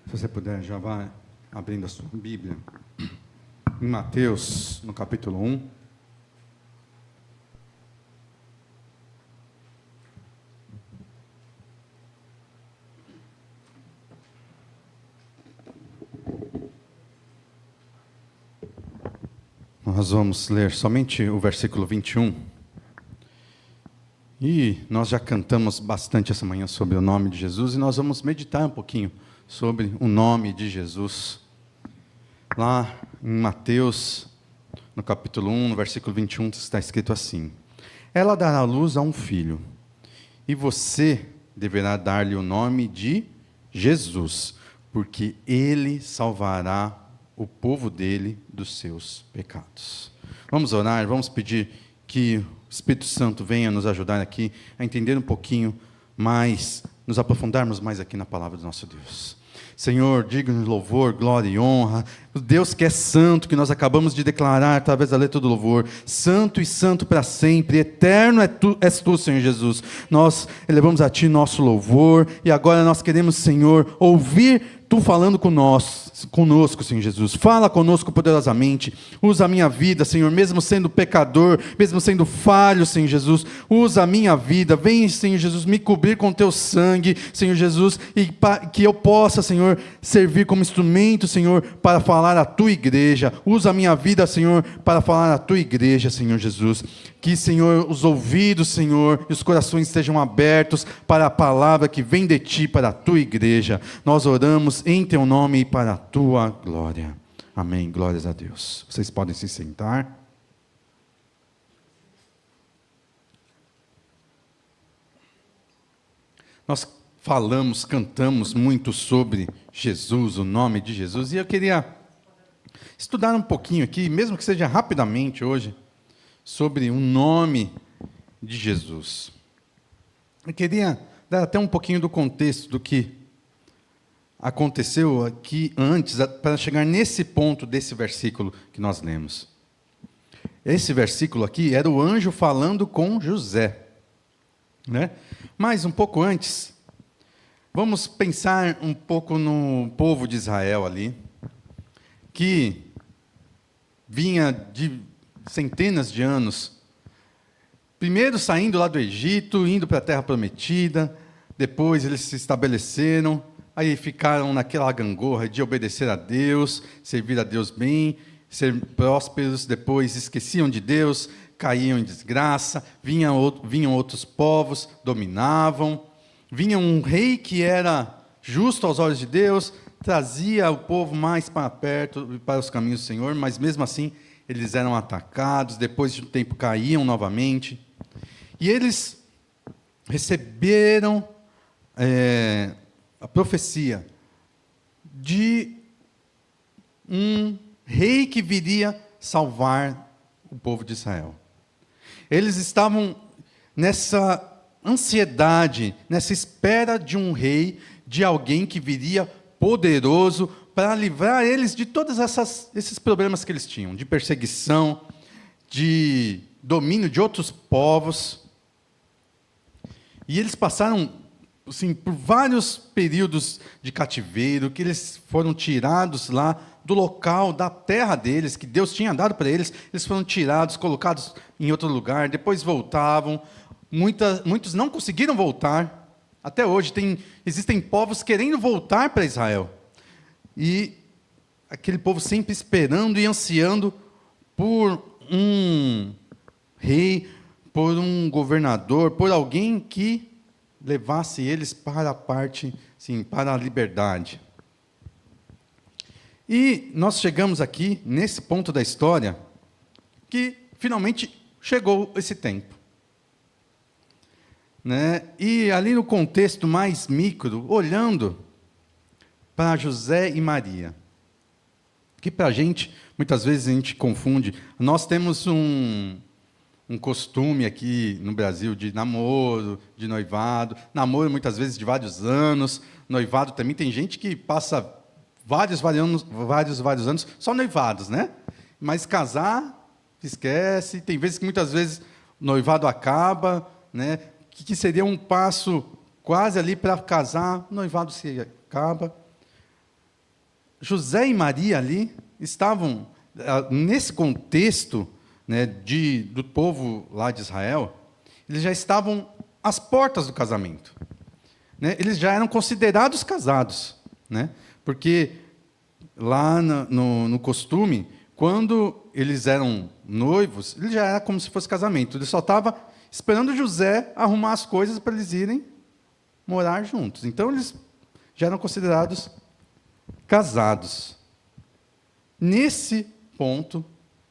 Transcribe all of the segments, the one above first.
Se você puder, já vai abrindo a sua Bíblia. Em Mateus, no capítulo 1. Nós vamos ler somente o versículo 21. E nós já cantamos bastante essa manhã sobre o nome de Jesus, e nós vamos meditar um pouquinho sobre o nome de Jesus. Lá em Mateus, no capítulo 1, no versículo 21, está escrito assim: Ela dará luz a um filho, e você deverá dar-lhe o nome de Jesus, porque ele salvará o povo dele dos seus pecados. Vamos orar, vamos pedir que o Espírito Santo venha nos ajudar aqui a entender um pouquinho mais, nos aprofundarmos mais aqui na palavra do nosso Deus. Senhor, diga-nos louvor, glória e honra. O Deus que é santo, que nós acabamos de declarar através da letra do louvor, santo e santo para sempre, eterno és tu, Senhor Jesus. Nós elevamos a ti nosso louvor, e agora nós queremos, Senhor, ouvir tu falando conosco, Senhor Jesus. Fala conosco poderosamente. Usa a minha vida, Senhor, mesmo sendo pecador, mesmo sendo falho, Senhor Jesus. Usa a minha vida. Vem, Senhor Jesus, me cobrir com teu sangue, Senhor Jesus, e que eu possa, Senhor, servir como instrumento, Senhor, para falar à tua igreja. Usa a minha vida, Senhor, para falar à tua igreja, Senhor Jesus. Que, Senhor, os ouvidos, Senhor, e os corações estejam abertos para a palavra que vem de ti, para a tua igreja. Nós oramos em teu nome e para a tua glória. Amém. Glórias a Deus. Vocês podem se sentar. Nós falamos, cantamos muito sobre Jesus, o nome de Jesus, e eu queria estudar um pouquinho aqui, mesmo que seja rapidamente hoje, sobre o nome de Jesus. Eu queria dar até um pouquinho do contexto do que aconteceu aqui antes, para chegar nesse ponto desse versículo que nós lemos. Esse versículo aqui era o anjo falando com José, né? Mas um pouco antes, vamos pensar um pouco no povo de Israel ali, que vinha de centenas de anos, primeiro saindo lá do Egito, indo para a Terra Prometida, depois eles se estabeleceram, aí ficaram naquela gangorra de obedecer a Deus, servir a Deus bem, ser prósperos, depois esqueciam de Deus, caíam em desgraça, vinham outros povos, dominavam, vinha um rei que era justo aos olhos de Deus, trazia o povo mais para perto, para os caminhos do Senhor, mas mesmo assim eles eram atacados, depois de um tempo caíam novamente. E eles receberam a profecia de um rei que viria salvar o povo de Israel. Eles estavam nessa ansiedade, nessa espera de um rei, de alguém que viria poderoso para livrar eles de todos esses problemas que eles tinham, de perseguição, de domínio de outros povos. E eles passaram, assim, por vários períodos de cativeiro, que eles foram tirados lá do local, da terra deles, que Deus tinha dado para eles. Eles foram tirados, colocados em outro lugar, depois voltavam. Muitos não conseguiram voltar. Até hoje existem povos querendo voltar para Israel. E aquele povo sempre esperando e ansiando por um rei, por um governador, por alguém que levasse eles para a parte, sim, para a liberdade. E nós chegamos aqui, nesse ponto da história, que finalmente chegou esse tempo. Né? E ali no contexto mais micro, olhando para José e Maria, que para a gente, muitas vezes a gente confunde. Nós temos um costume aqui no Brasil de namoro, de noivado. Namoro muitas vezes de vários anos, noivado também. Tem gente que passa vários anos só noivados, né? Mas casar, esquece. Tem vezes que muitas vezes o noivado acaba, né? Que seria um passo quase ali para casar, o noivado se acaba. José e Maria ali estavam, nesse contexto, né, do povo lá de Israel, eles já estavam às portas do casamento. Né? Eles já eram considerados casados. Né? Porque lá no costume, quando eles eram noivos, ele já era como se fosse casamento. Ele só estava esperando José arrumar as coisas para eles irem morar juntos. Então, eles já eram considerados casados. Nesse ponto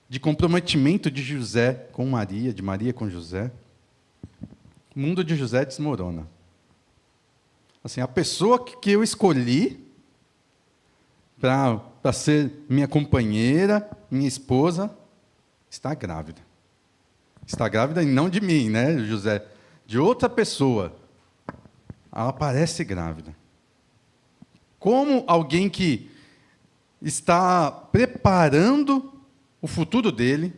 de comprometimento de José com Maria, de Maria com José, o mundo de José desmorona. Assim, a pessoa que eu escolhi para ser minha companheira, minha esposa, está grávida. Está grávida e não de mim, né, José? De outra pessoa. Ela parece grávida. Como alguém que está preparando o futuro dele,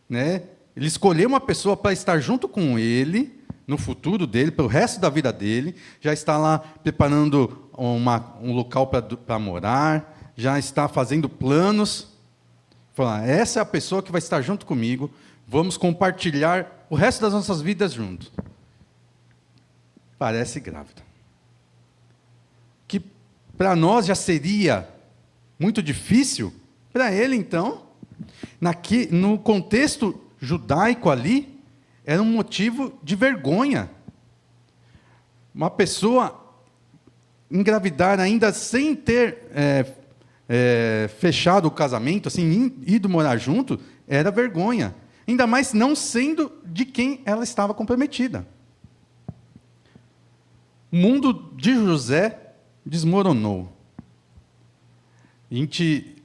né? Ele escolheu uma pessoa para estar junto com ele, no futuro dele, para o resto da vida dele, já está lá preparando um local para morar, já está fazendo planos. Fala, essa é a pessoa que vai estar junto comigo, vamos compartilhar o resto das nossas vidas juntos. Parece grávida. Que para nós já seria muito difícil, para ele, então, no contexto judaico ali, era um motivo de vergonha. Uma pessoa engravidar ainda sem ter fechado o casamento, assim, ido morar junto, era vergonha. Ainda mais não sendo de quem ela estava comprometida. O mundo de José desmoronou. A gente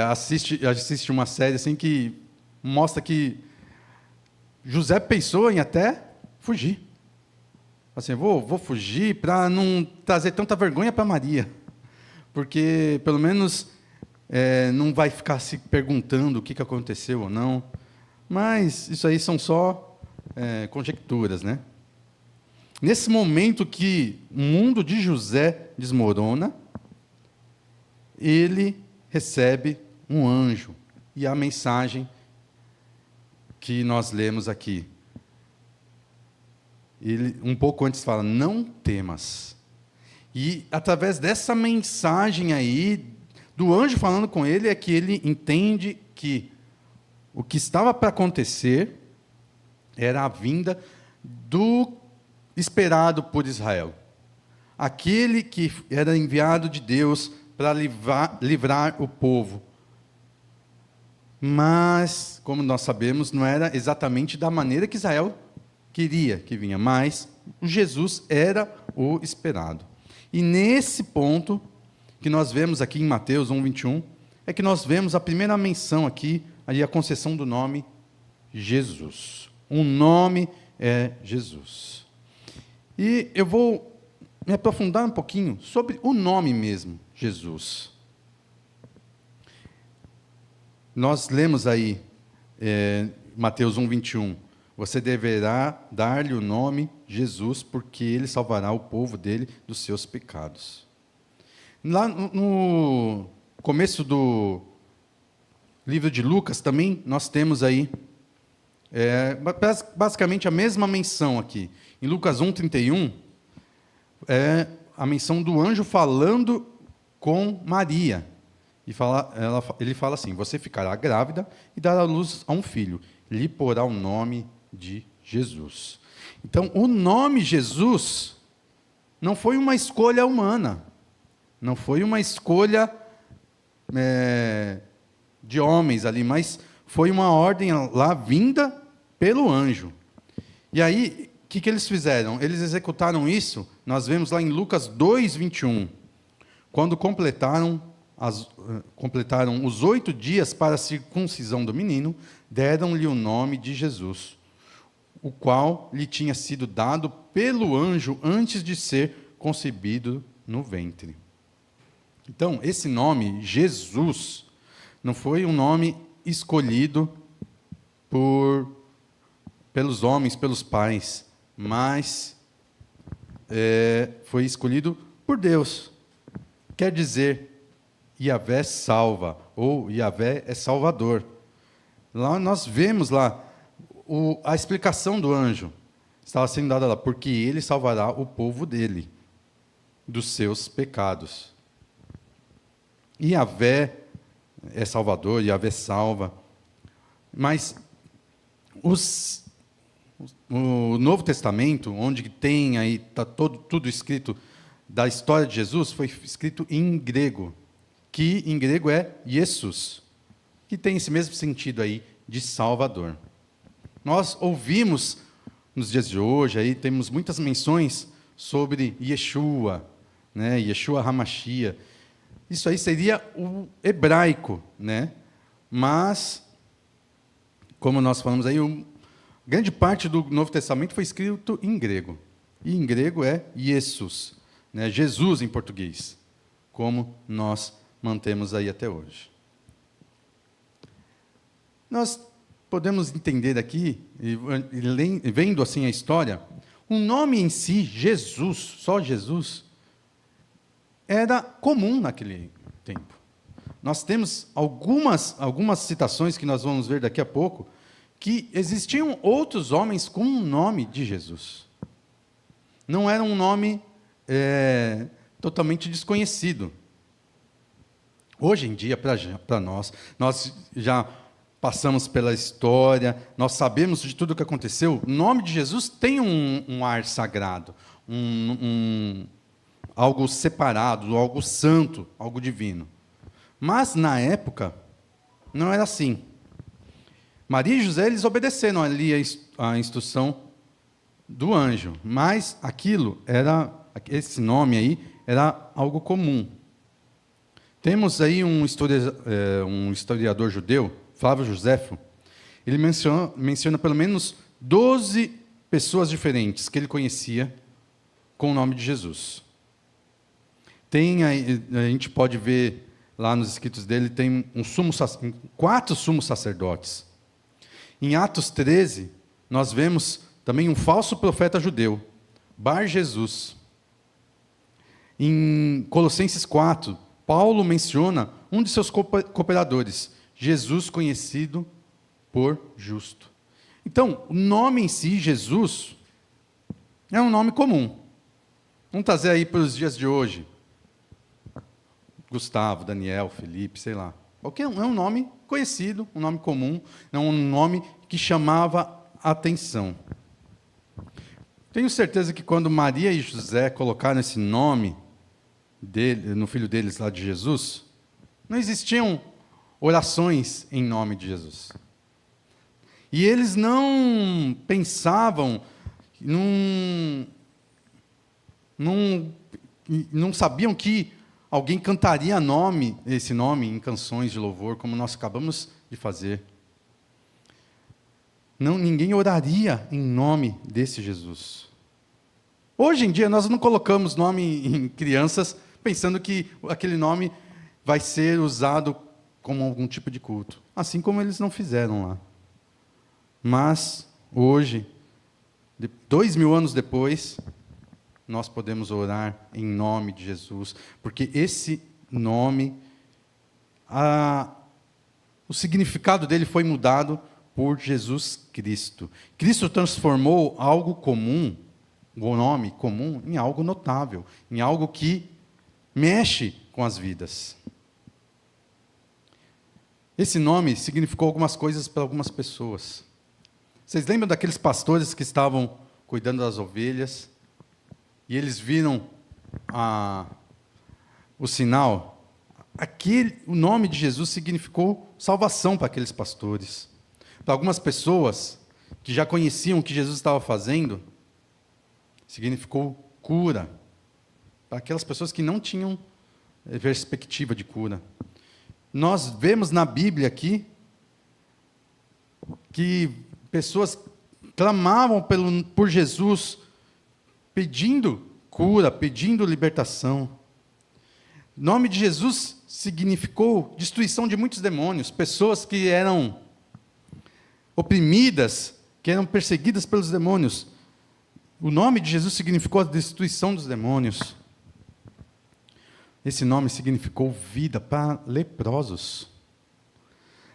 assiste uma série assim que mostra que José pensou em até fugir. Assim, vou fugir para não trazer tanta vergonha para Maria, porque pelo menos não vai ficar se perguntando o que aconteceu ou não. Mas isso aí são só conjecturas, né? Nesse momento que o mundo de José desmorona, ele recebe um anjo. E a mensagem que nós lemos aqui. Ele, um pouco antes, fala, não temas. E, através dessa mensagem aí, do anjo falando com ele, é que ele entende que o que estava para acontecer era a vinda do esperado por Israel. Aquele que era enviado de Deus para livrar o povo. Mas, como nós sabemos, não era exatamente da maneira que Israel queria que vinha, mas Jesus era o esperado. E nesse ponto, que nós vemos aqui em Mateus 1:21, é que nós vemos a primeira menção aqui, ali a concessão do nome Jesus. O nome é Jesus. E eu vou me aprofundar um pouquinho sobre o nome mesmo, Jesus. Nós lemos aí, Mateus 1:21, você deverá dar-lhe o nome Jesus, porque ele salvará o povo dele dos seus pecados. Lá no começo do livro de Lucas também, nós temos aí, basicamente a mesma menção aqui. Em Lucas 1:31, é a menção do anjo falando com Maria. E ele fala assim, você ficará grávida e dará luz a um filho. Lhe porá o nome de Jesus. Então, o nome Jesus não foi uma escolha humana. Não foi uma escolha de homens ali, mas foi uma ordem lá vinda pelo anjo. E aí, o que eles fizeram? Eles executaram isso, nós vemos lá em Lucas 2:21, quando completaram os 8 dias para a circuncisão do menino, deram-lhe o nome de Jesus, o qual lhe tinha sido dado pelo anjo antes de ser concebido no ventre. Então, esse nome, Jesus, não foi um nome escolhido pelos homens, pelos pais, mas foi escolhido por Deus. Quer dizer, Yahvé salva, ou Yahvé é salvador. Lá nós vemos lá a explicação do anjo. Estava sendo dada lá, porque ele salvará o povo dele dos seus pecados. Yahvé é salvador, Yahvé salva. Mas o Novo Testamento, onde tem aí está tudo escrito da história de Jesus, foi escrito em grego, que em grego é Jesus, que tem esse mesmo sentido aí de Salvador. Nós ouvimos nos dias de hoje, aí temos muitas menções sobre Yeshua, né? Yeshua HaMashiach. Isso aí seria o hebraico, né? Mas, como nós falamos aí, grande parte do Novo Testamento foi escrito em grego. E em grego é Jesus, né? Jesus em português, como nós mantemos aí até hoje. Nós podemos entender aqui, vendo assim a história, o nome em si, Jesus, só Jesus, era comum naquele tempo. Nós temos algumas citações que nós vamos ver daqui a pouco, que existiam outros homens com o nome de Jesus. Não era um nome totalmente desconhecido. Hoje em dia, para nós já passamos pela história, nós sabemos de tudo o que aconteceu. O nome de Jesus tem um ar sagrado, algo separado, algo santo, algo divino. Mas, na época, não era assim. Maria e José, eles obedeceram ali a instrução do anjo, mas esse nome aí, era algo comum. Temos aí um historiador judeu, Flávio Joséfo, ele menciona pelo menos 12 pessoas diferentes que ele conhecia com o nome de Jesus. A gente pode ver lá nos escritos dele, tem 4 sumos sacerdotes. Em Atos 13, nós vemos também um falso profeta judeu, Bar Jesus. Em Colossenses 4, Paulo menciona um de seus cooperadores, Jesus conhecido por justo. Então, o nome em si, Jesus, é um nome comum. Vamos trazer aí para os dias de hoje. Gustavo, Daniel, Felipe, sei lá. É um nome conhecido, um nome comum, é um nome que chamava atenção. Tenho certeza que quando Maria e José colocaram esse nome no filho deles lá de Jesus, não existiam orações em nome de Jesus. E eles não pensavam, não sabiam que alguém cantaria esse nome em canções de louvor, como nós acabamos de fazer. Ninguém oraria em nome desse Jesus. Hoje em dia, nós não colocamos nome em crianças pensando que aquele nome vai ser usado como algum tipo de culto, assim como eles não fizeram lá. Mas, hoje, 2000 anos depois, nós podemos orar em nome de Jesus, porque esse nome, o significado dele foi mudado por Jesus Cristo. Cristo transformou algo comum, o nome comum, em algo notável, em algo que mexe com as vidas. Esse nome significou algumas coisas para algumas pessoas. Vocês lembram daqueles pastores que estavam cuidando das ovelhas e eles viram o sinal? O nome de Jesus significou salvação para aqueles pastores. Para algumas pessoas que já conheciam o que Jesus estava fazendo, significou cura. Para aquelas pessoas que não tinham perspectiva de cura. Nós vemos na Bíblia aqui que pessoas clamavam por Jesus, pedindo cura, pedindo libertação. O nome de Jesus significou destruição de muitos demônios, pessoas que eram oprimidas, que eram perseguidas pelos demônios. O nome de Jesus significou a destruição dos demônios. esse nome significou vida para leprosos.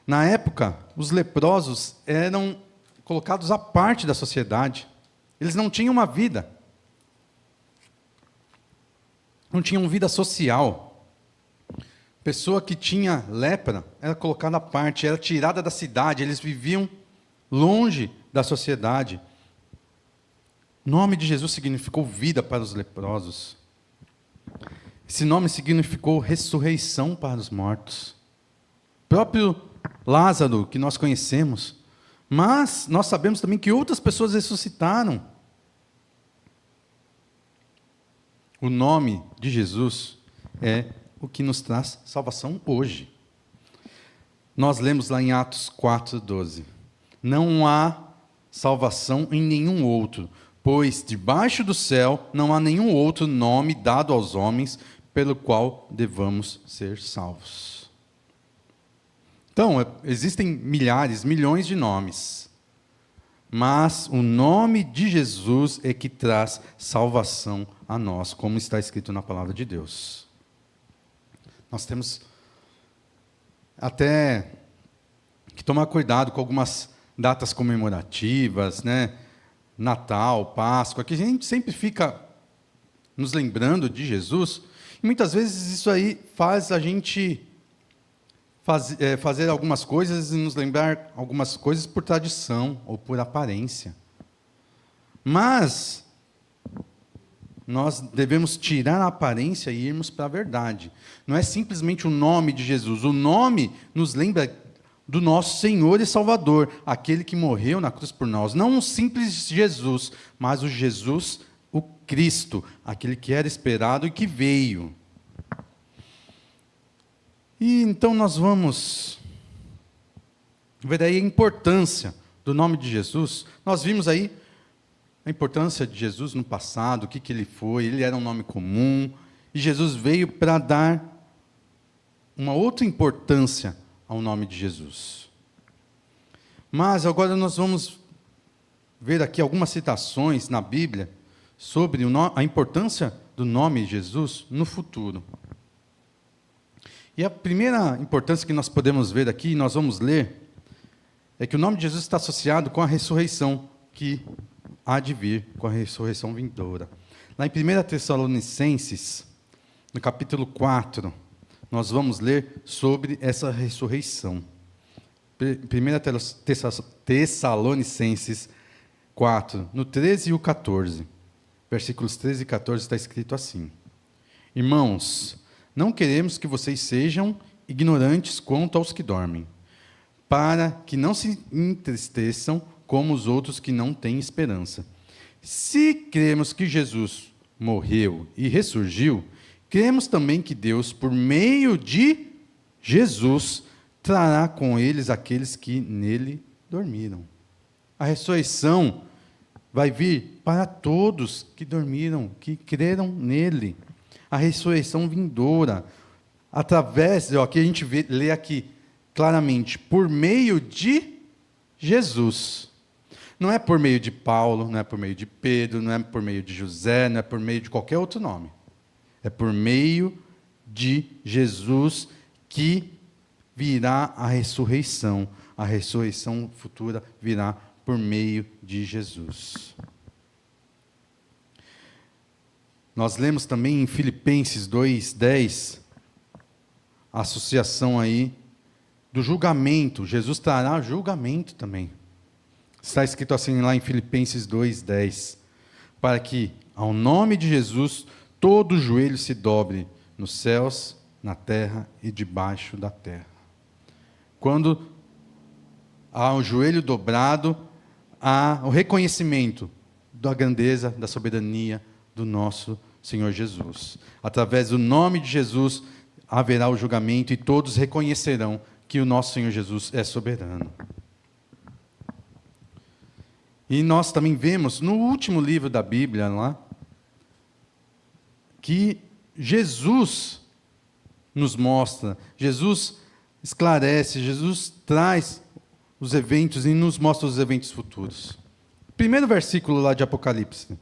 Na época, os leprosos eram colocados à parte da sociedade. Eles não tinham uma vida. Não tinham vida social. Pessoa que tinha lepra era colocada à parte, era tirada da cidade, eles viviam longe da sociedade. O nome de Jesus significou vida para os leprosos. Esse nome significou ressurreição para os mortos. O próprio Lázaro, que nós conhecemos, mas nós sabemos também que outras pessoas ressuscitaram. O nome de Jesus é o que nos traz salvação hoje. Nós lemos lá em Atos 4:12. Não há salvação em nenhum outro, pois debaixo do céu não há nenhum outro nome dado aos homens pelo qual devamos ser salvos. Então, existem milhares, milhões de nomes, mas o nome de Jesus é que traz salvação a nós, como está escrito na palavra de Deus. Nós temos até que tomar cuidado com algumas datas comemorativas, né? Natal, Páscoa, que a gente sempre fica nos lembrando de Jesus, e muitas vezes isso aí faz a gente fazer algumas coisas e nos lembrar algumas coisas por tradição ou por aparência. Mas nós devemos tirar a aparência e irmos para a verdade. Não é simplesmente o nome de Jesus. O nome nos lembra do nosso Senhor e Salvador, aquele que morreu na cruz por nós. Não um simples Jesus, mas o Jesus, o Cristo, aquele que era esperado e que veio. E então nós vamos ver aí a importância do nome de Jesus. Nós vimos aí a importância de Jesus no passado, o que ele foi. Ele era um nome comum, e Jesus veio para dar uma outra importância ao nome de Jesus. Mas agora nós vamos ver aqui algumas citações na Bíblia sobre a importância do nome de Jesus no futuro. E a primeira importância que nós podemos ver aqui, nós vamos ler, é que o nome de Jesus está associado com a ressurreição que há de vir, com a ressurreição vindoura. Lá em 1 Tessalonicenses, no capítulo 4, nós vamos ler sobre essa ressurreição. 1 Tessalonicenses 4, no 13 e o 14. Versículos 13 e 14 está escrito assim: Irmãos, não queremos que vocês sejam ignorantes quanto aos que dormem, para que não se entristeçam como os outros que não têm esperança. Se cremos que Jesus morreu e ressurgiu, cremos também que Deus, por meio de Jesus, trará com eles aqueles que nele dormiram. A ressurreição vai vir para todos que dormiram, que creram nele. A ressurreição vindoura, através, aqui a gente lê aqui claramente, por meio de Jesus. Não é por meio de Paulo, não é por meio de Pedro, não é por meio de José, não é por meio de qualquer outro nome. É por meio de Jesus que virá a ressurreição. A ressurreição futura virá por meio de Jesus. Nós lemos também em Filipenses 2:10, a associação aí do julgamento. Jesus trará julgamento também. Está escrito assim lá em Filipenses 2:10, para que ao nome de Jesus todo joelho se dobre nos céus, na terra e debaixo da terra. Quando há o joelho dobrado, há o reconhecimento da grandeza, da soberania do nosso Senhor Jesus. Através do nome de Jesus haverá o julgamento e todos reconhecerão que o nosso Senhor Jesus é soberano. E nós também vemos no último livro da Bíblia lá, que Jesus nos mostra, Jesus esclarece, Jesus traz os eventos e nos mostra os eventos futuros. Primeiro versículo lá de Apocalipse.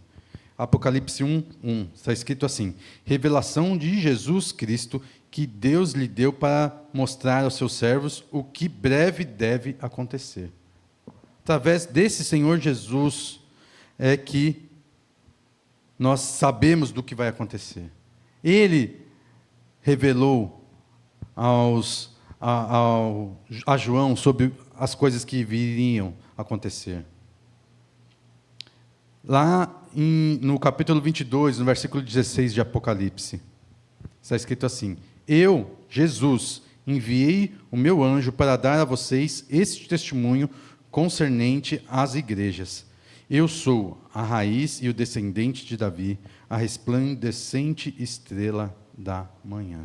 Apocalipse 1:1, está escrito assim: revelação de Jesus Cristo, que Deus lhe deu para mostrar aos seus servos o que breve deve acontecer. Através desse Senhor Jesus é que nós sabemos do que vai acontecer. Ele revelou a João sobre as coisas que viriam acontecer. Lá no capítulo 22, no versículo 16 de Apocalipse, está escrito assim: eu, Jesus, enviei o meu anjo para dar a vocês este testemunho concernente às igrejas. Eu sou a raiz e o descendente de Davi, a resplandecente estrela da manhã.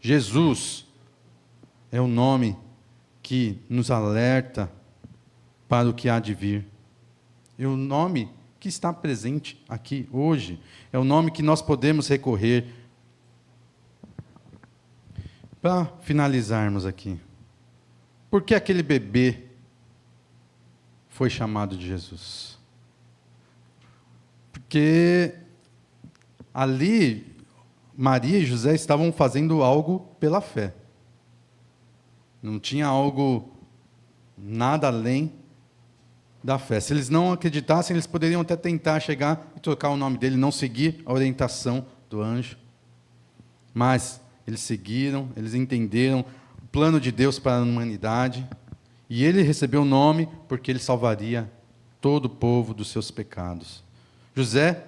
Jesus é o nome que nos alerta para o que há de vir. É o nome que está presente aqui hoje. É o nome que nós podemos recorrer. Para finalizarmos aqui, por que aquele bebê foi chamado de Jesus? Porque ali Maria e José estavam fazendo algo pela fé. Não tinha algo, nada além da fé. Se eles não acreditassem, eles poderiam até tentar chegar e trocar o nome dele, não seguir a orientação do anjo. Mas eles seguiram, eles entenderam o plano de Deus para a humanidade, e ele recebeu o nome porque ele salvaria todo o povo dos seus pecados. José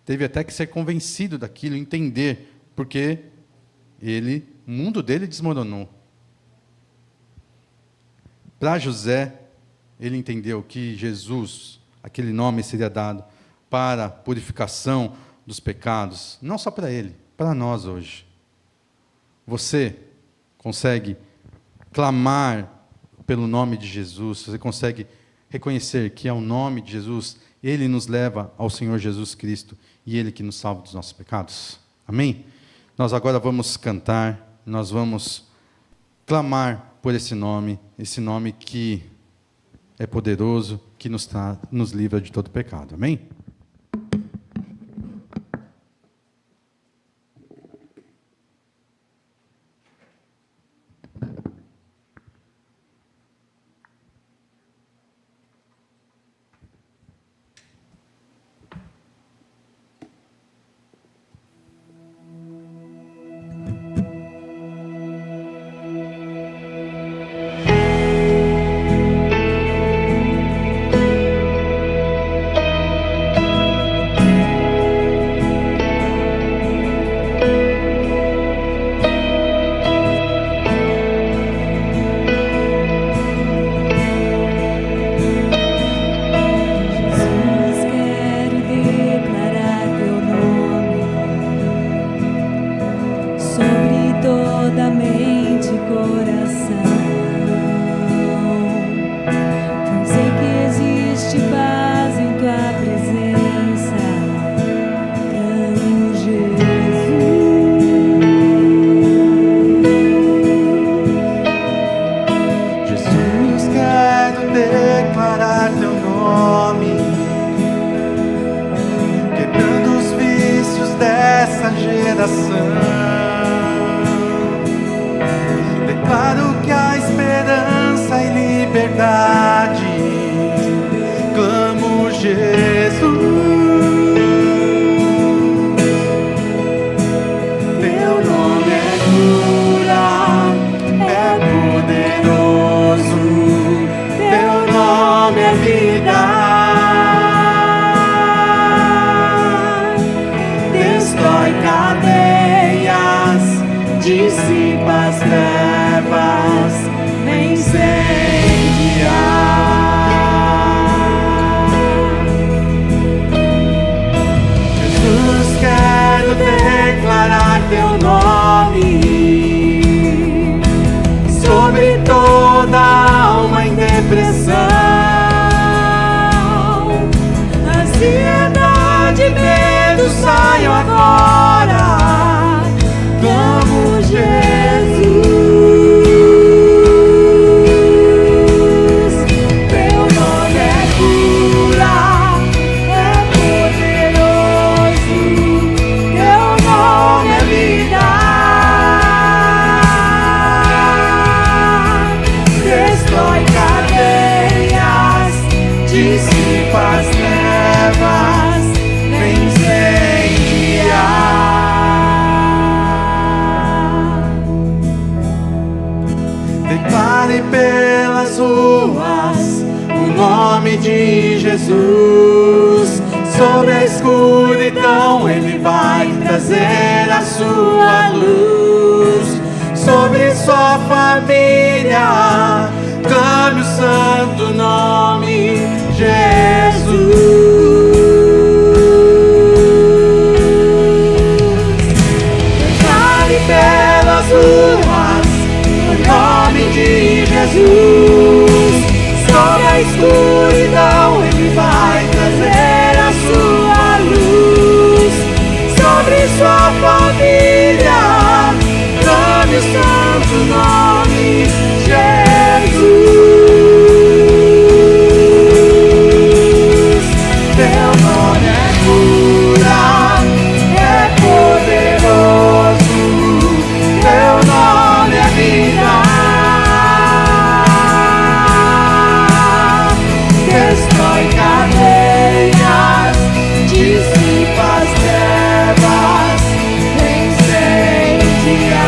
teve até que ser convencido daquilo, entender, porque o mundo dele desmoronou. Para José, ele entendeu que Jesus, aquele nome seria dado para a purificação dos pecados, não só para ele, para nós hoje. Você consegue clamar pelo nome de Jesus, você consegue reconhecer que é o nome de Jesus, ele nos leva ao Senhor Jesus Cristo, e ele que nos salva dos nossos pecados. Amém? Nós agora vamos cantar, nós vamos clamar por esse nome que é poderoso, que nos livra de todo pecado. Amém? Declaro que há esperança e liberdade. Clamo Jesus. Teu nome é cura, é poderoso. Teu nome é vida. Destrói cadeias, dissipa as trevas, vem incendiar. Jesus, quero declarar teu nome sobre toda alma em depressão, ansiedade e medo saiam agora. Clamo Jesus. Jesus. Sobre a escuridão Ele vai trazer a sua luz. Sobre sua família, clame o santo nome Jesus. Declare pelas ruas o nome de Jesus. Sobre a escuridão Ele vai trazer a sua luz. Sobre sua família, clame o santo nome Jesus. Teu nome é cura, é poderoso. Teu nome é vida. Destrói cadeias, dissipa as trevas, incendia.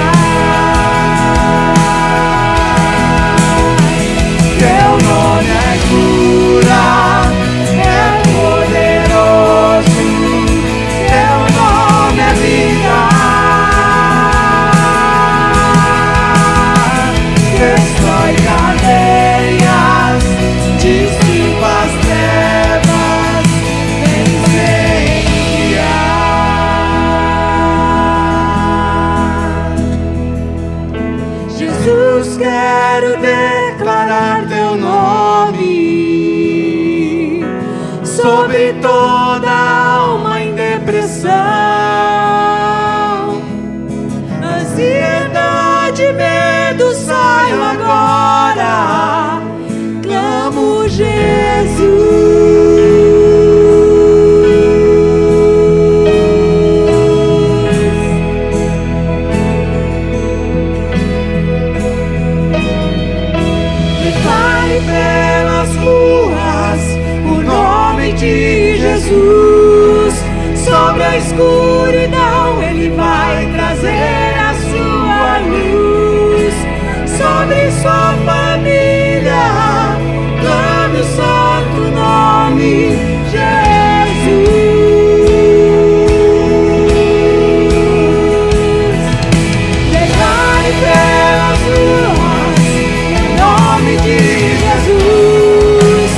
Teu nome é cura, é poderoso. Teu nome é vida. Destrói cadeias, dissipa as trevas, incendia. Jesus, quero declarar teu nome sobre toda alma em depressão, ansiedade, medo, saio agora, clamo Jesus. Declare pelas ruas o nome de Jesus. Sobre a escuridão Ele vai trazer a sua luz. Sobre sua família, clame o santo nome Jesus. Declare pelas ruas o nome de Jesus.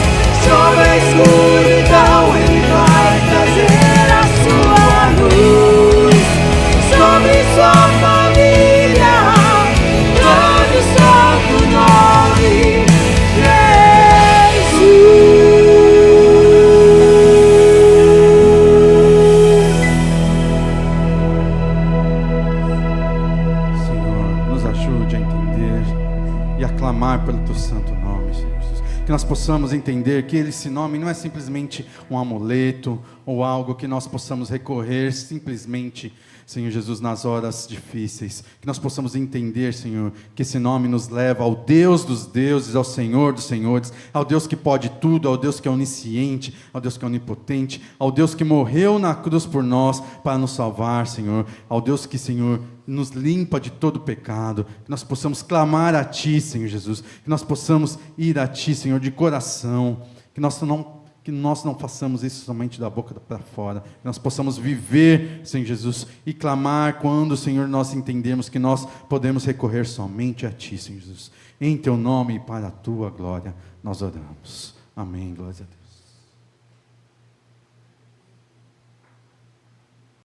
Sobre a escuridão Ele vai trazer a sua luz. Sobre sua família, clame o santo nome Jesus. Senhor, nos ajude a entender e a clamar pelo teu santo nome, Senhor Jesus. Que nós possamos entender que esse nome não é simplesmente um amuleto ou algo que nós possamos recorrer simplesmente, Senhor Jesus, nas horas difíceis. Que nós possamos entender, Senhor, que esse nome nos leva ao Deus dos deuses, ao Senhor dos senhores, ao Deus que pode tudo, ao Deus que é onisciente, ao Deus que é onipotente, ao Deus que morreu na cruz por nós para nos salvar, Senhor, ao Deus que, Senhor, nos limpa de todo pecado. Que nós possamos clamar a Ti, Senhor Jesus, que nós possamos ir a Ti, Senhor, de coração, que nós não façamos isso somente da boca para fora, que nós possamos viver, Senhor Jesus, e clamar quando, Senhor, nós entendemos que nós podemos recorrer somente a Ti, Senhor Jesus. Em Teu nome e para a Tua glória nós oramos. Amém, glória a Deus.